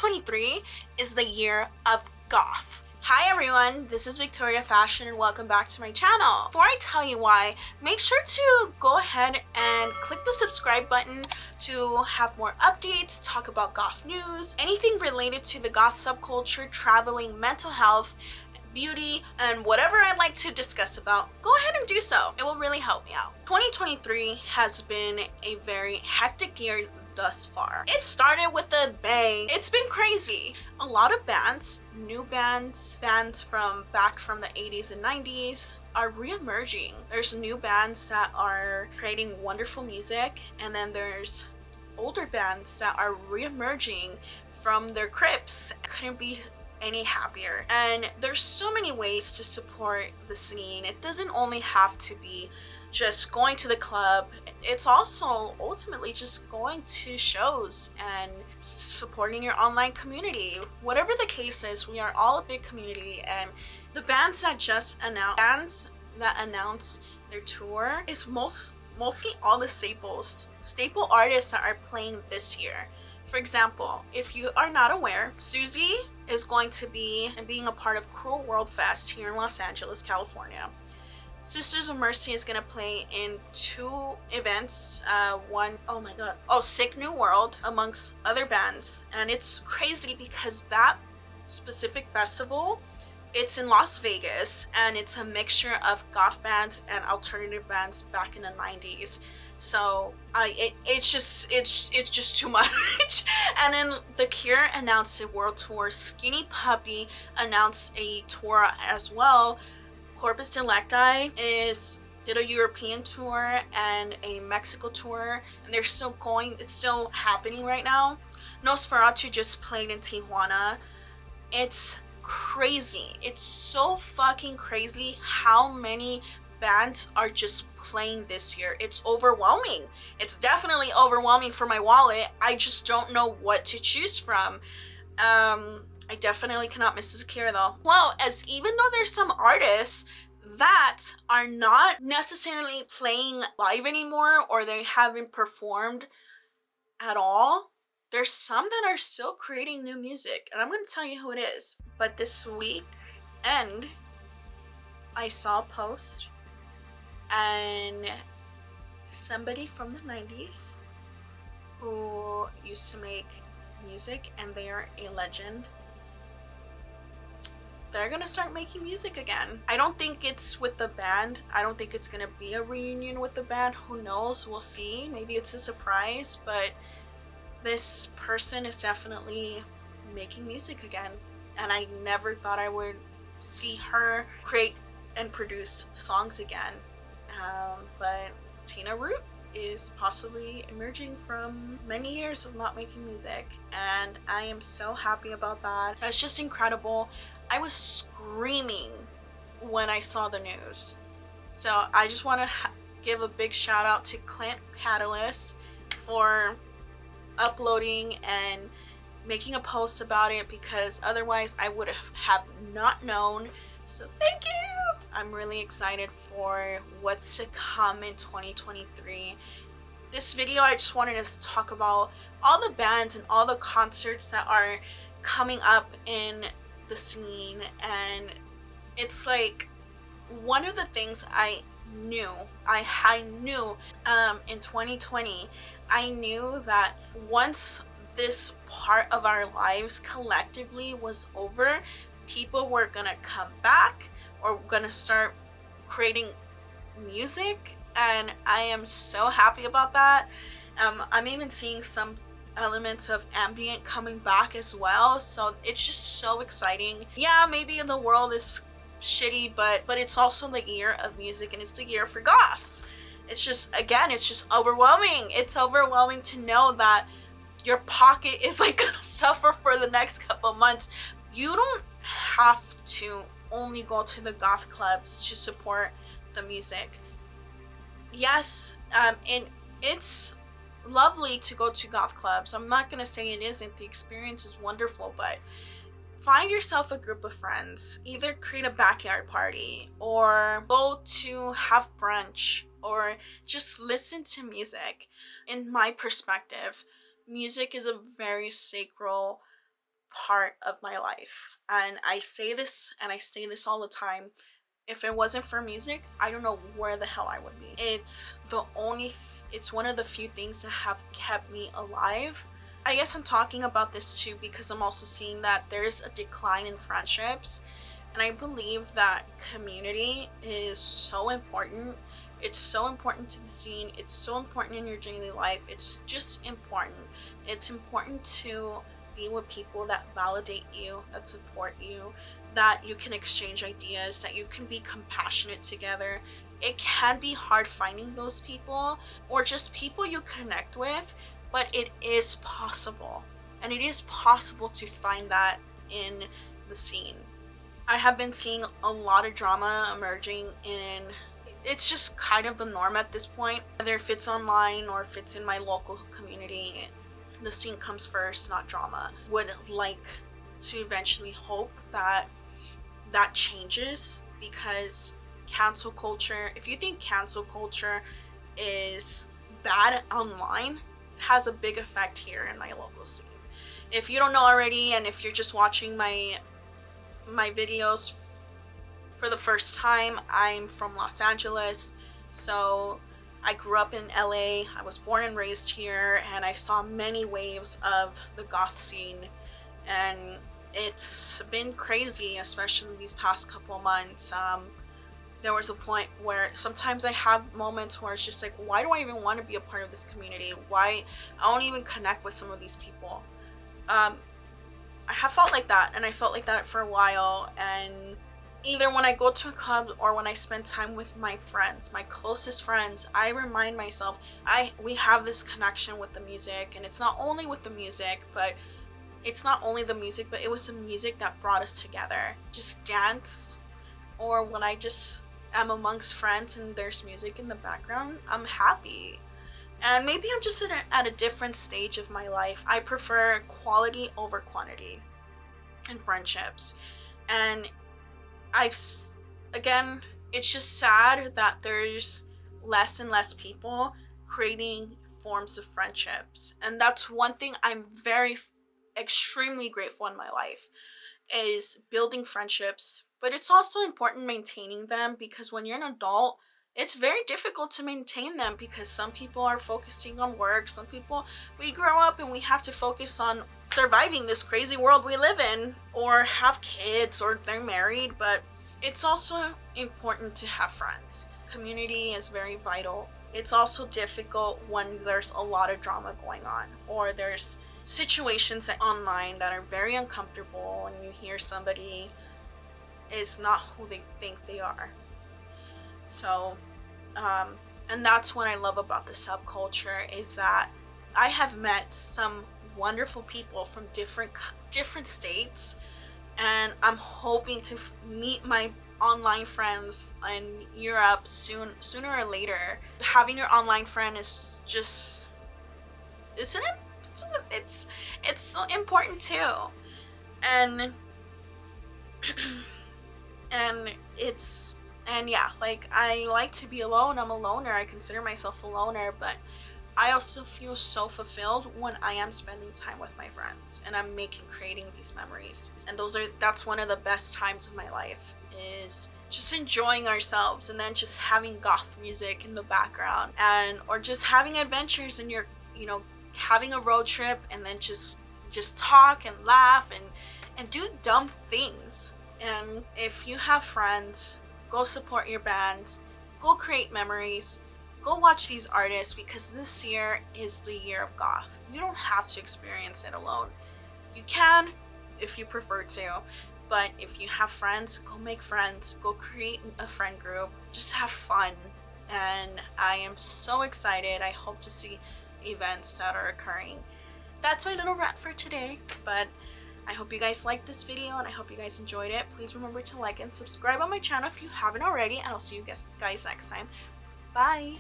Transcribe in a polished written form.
2023 is the year of goth. Hi everyone, this is Victoria Fashion and welcome back to my channel. Before I tell you why, make sure to go ahead and click the subscribe button to have more updates, talk about goth news, anything related to the goth subculture, traveling, mental health, beauty, and whatever I'd like to discuss about, go ahead and do so. It will really help me out. 2023 has been a very hectic year thus far. It started with a bang. It's been crazy. A lot of bands, new bands from back from the 80s and 90s are re-emerging. There's new bands that are creating wonderful music, and then there's older bands that are re-emerging from their crypts. Couldn't be any happier. And there's so many ways to support the scene. It doesn't only have to be just going to the club. It's also ultimately just going to shows and supporting your online community. Whatever the case is, we are all a big community, and the bands that just announce their tour is mostly all the staple artists that are playing this year. For example, if you are not aware, Siouxsie is going to be being a part of Cruel World Fest here in Los Angeles, California. Sisters of Mercy is gonna play in 2 events. Sick New World, amongst other bands. And it's crazy because that specific festival, it's in Las Vegas, and it's a mixture of goth bands and alternative bands back in the 90s. So it's just too much. And then The Cure announced a world tour. Skinny Puppy announced a tour as well. Corpus Delicti did a European tour and a Mexico tour, and they're still going. It's still happening right now. Nosferatu just played in Tijuana. It's crazy. It's so fucking crazy how many bands are just playing this year. It's overwhelming. It's definitely overwhelming for my wallet. I just don't know what to choose from. I definitely cannot miss the Cure though. Well, as even though there's some artists that are not necessarily playing live anymore, or they haven't performed at all, there's some that are still creating new music, and I'm going to tell you who it is. But this weekend, I saw a post, and somebody from the 90s who used to make music, and they are a legend, they're gonna start making music again. I don't think it's with the band. I don't think it's gonna be a reunion with the band. Who knows? We'll see. Maybe it's a surprise, but this person is definitely making music again. And I never thought I would see her create and produce songs again. But Tina Root is possibly emerging from many years of not making music, and I am so happy about that. It's just incredible. I was screaming when I saw the news. So I just want to give a big shout out to Clint Catalyst for uploading and making a post about it, because otherwise I would have not known. So thank you! I'm really excited for what's to come in 2023. This video, I just wanted to talk about all the bands and all the concerts that are coming up in the scene. And it's like one of the things I knew in 2020, I knew that once this part of our lives collectively was over, people were gonna come back or gonna start creating music, and I am so happy about that. I'm even seeing some elements of ambient coming back as well, so it's just so exciting. Yeah, maybe the world is shitty, but it's also the year of music, and it's the year for goths. It's just, again, it's just overwhelming. It's overwhelming to know that your pocket is like gonna suffer for the next couple months. You don't have to only go to the goth clubs to support the music. Yes, and it's lovely to go to goth clubs. I'm not gonna say it isn't. The experience is wonderful, but find yourself a group of friends. Either create a backyard party, or go to have brunch, or just listen to music. In my perspective, music is a very sacral part of my life. And I say this all the time. If it wasn't for music, I don't know where the hell I would be. It's one of the few things that have kept me alive. I guess I'm talking about this too because I'm also seeing that there's a decline in friendships. And I believe that community is so important. It's so important to the scene. It's so important in your daily life. It's just important. It's important to be with people that validate you, that support you, that you can exchange ideas, that you can be compassionate together. It can be hard finding those people or just people you connect with, but it is possible. And it is possible to find that in the scene. I have been seeing a lot of drama emerging in, it's just kind of the norm at this point. Whether if it's online or if it's in my local community, the scene comes first, not drama. Would like to eventually hope that that changes, because cancel culture, if you think cancel culture is bad online, it has a big effect here in my local scene. If you don't know already, and if you're just watching my videos for the first time, I'm from Los Angeles, so I grew up in LA. I was born and raised here, and I saw many waves of the goth scene, and it's been crazy, especially these past couple months. There was a point where sometimes I have moments where it's just like, why do I even want to be a part of this community? Why I don't even connect with some of these people. I have felt like that, and I felt like that for a while. And either when I go to a club or when I spend time with my friends, my closest friends, I remind myself we have this connection with the music. And it's not only with the music, but it was the music that brought us together. Just dance, or when I just am amongst friends and there's music in the background, I'm happy. And maybe I'm just at a different stage of my life. I prefer quality over quantity in friendships. And again, it's just sad that there's less and less people creating forms of friendships. And that's one thing I'm extremely grateful in my life, is building friendships. But it's also important maintaining them, because when you're an adult, it's very difficult to maintain them, because some people are focusing on work. Some people, we grow up and we have to focus on surviving this crazy world we live in, or have kids, or they're married. But it's also important to have friends. Community is very vital. It's also difficult when there's a lot of drama going on, or there's situations online that are very uncomfortable, and you hear somebody is not who they think they are. So, and that's what I love about the subculture, is that I have met some wonderful people from different states, and I'm hoping to meet my online friends in Europe sooner or later. Having your online friend is just, isn't it? It's so important too, and yeah, like, I like to be alone. I'm a loner. I consider myself a loner, but I also feel so fulfilled when I am spending time with my friends and I'm creating these memories. And that's one of the best times of my life, is just enjoying ourselves, and then just having goth music in the background, or just having adventures, and having a road trip, and then just talk and laugh and do dumb things. And if you have friends, go support your bands, go create memories, go watch these artists, because this year is the year of goth. You don't have to experience it alone. You can if you prefer to, but if you have friends, go make friends, go create a friend group, just have fun. And I am so excited. I hope to see events that are occurring. That's my little rant for today, but I hope you guys liked this video, and I hope you guys enjoyed it. Please remember to like and subscribe on my channel if you haven't already, and I'll see you guys next time. Bye!